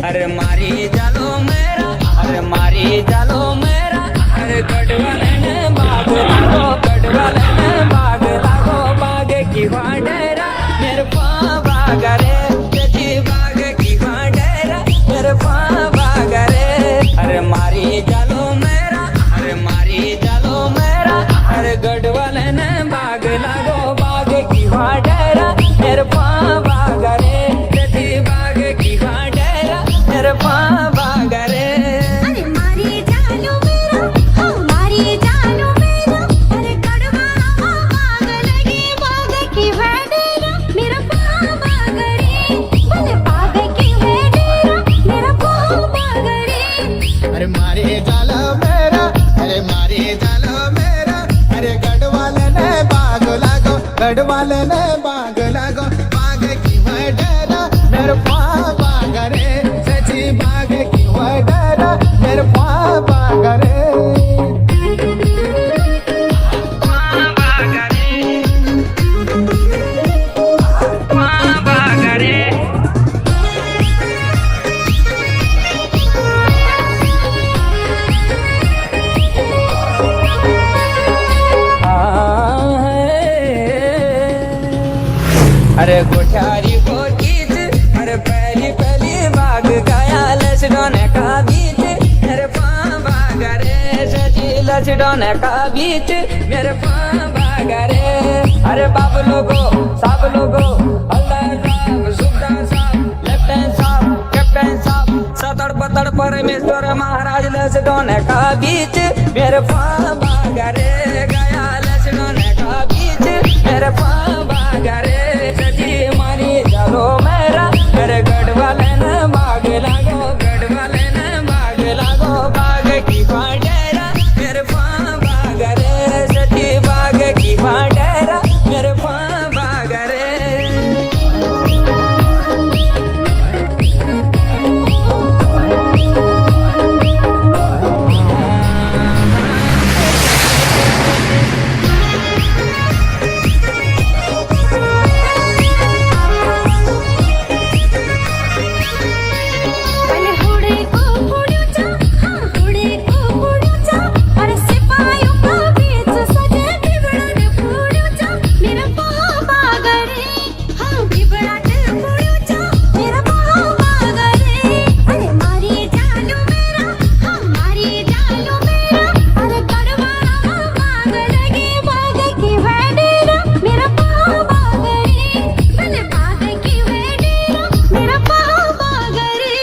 अरे मारी जालो मेरा, अरे मारी जालो मेरा, अरे गढ़वाले ने बाग लागो, गढ़वाले ने बाग लागो, बाग की वाडेरा मेरे बाग रे, तेजी बाग की वाडेरा मेरे बाग रे। अरे मारी जालो मेरा, अरे मारी जालो मेरा, अरे गढ़वाले ने बाग लागो, बाग की वाडेरा मेरे बाग रे, तेजी बाग की वाडेरा मेरे बाग रे। अरे मारी जालो मेरा, हाँ मारी जालो मेरा, अरे गढ़वाला बाग लगी, बाग की वाडेरा मेरा बाग रे, भले बाग की वाडेरा मेरा बाग रे। अरे मारे जाला मेरा, अरे मारे जाला मेरा, अरे गढ़वाले ने बाग लागो, गढ़वाले ने बाग लागो, बाग की वडेरा मेरे बाग रे, सची बाग की वडेरा मेरे बाग रे। अरे गोठारी को गीत, अरे पहली पहली बाग गाया लचडोने का बीच मेरे बाग रे, सजी लचडोने का बीच मेरे बाग रे। अरे बाप लोगो सब लोगो, हल्दार साहब, सुबदार साहब, लेफ्टिनेंट साहब, कैप्टन साहब, सतड़ पतड़ परमेश्वर महाराज लचडोने का बीच मेरे बाग रे, गाया लचडोने का बीच मेरे बाग रे। सजी मारी जालो मेरा, मेरे गढ़वाले ने बाग लागो, गढ़वाले ने बाग लागो, बाग की वाडेरा मेरे बाग रे, सजी बाग की वाडेरा मेरे बाग रे। भले हुड़े को हुड़ूचा, हाँ हुड़े को हुड़ूचा, अरे सिपाहियों का बीच सजे बिगड़न हुड़ूचा मेरा बाग रे, हाँ बिगड़न हुड़ूचा मेरा बाग रे। अरे मारी जालो मेरा, हाँ मारी जालो मेरा, अरे गढ़वाला बाग लगी, बाग की वाडेरा मेरा बाग रे, भले बाग की वाडेरा मेरा बाग रे।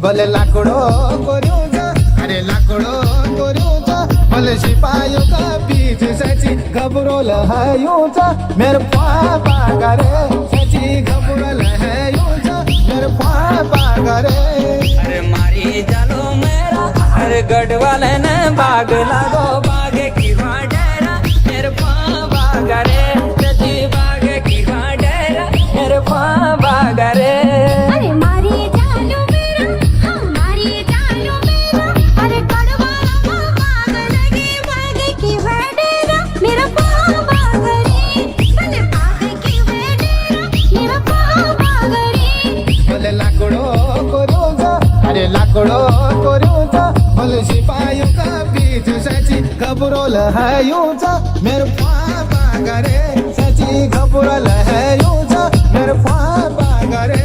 भले लाकड़ो कोरूजा, अरे लाकड़ो कोरूजा, भले सिपाहियों का बीच सची घबरो लहायूजा मेरे बाग रे, सची घबरो लहायूजा मेरे बाग रे। अरे मारी जालो मेरा, अरे गढ़वाले ने बाग लागो, बाग की वाडेरा मेरे बाग रे, सजी बाग की वाडेरा मेरे बाग रे। अरे मारी जालो मेरा, हाँ मारी जालो मेरा, अरे गढ़वाला बाग लगी, बाग की वाडेरा मेरा बाग रे, भले बाग की वाडेरा मेरा बाग रे। भले लाकड़ो कोरूजा, अरे लाकड़ो कोरूजा, भले सिपाहियों का बीच सची घबरो लहायूजा मेरे बाग रे, सची घबरो लहायूजा मेरे बाग रे।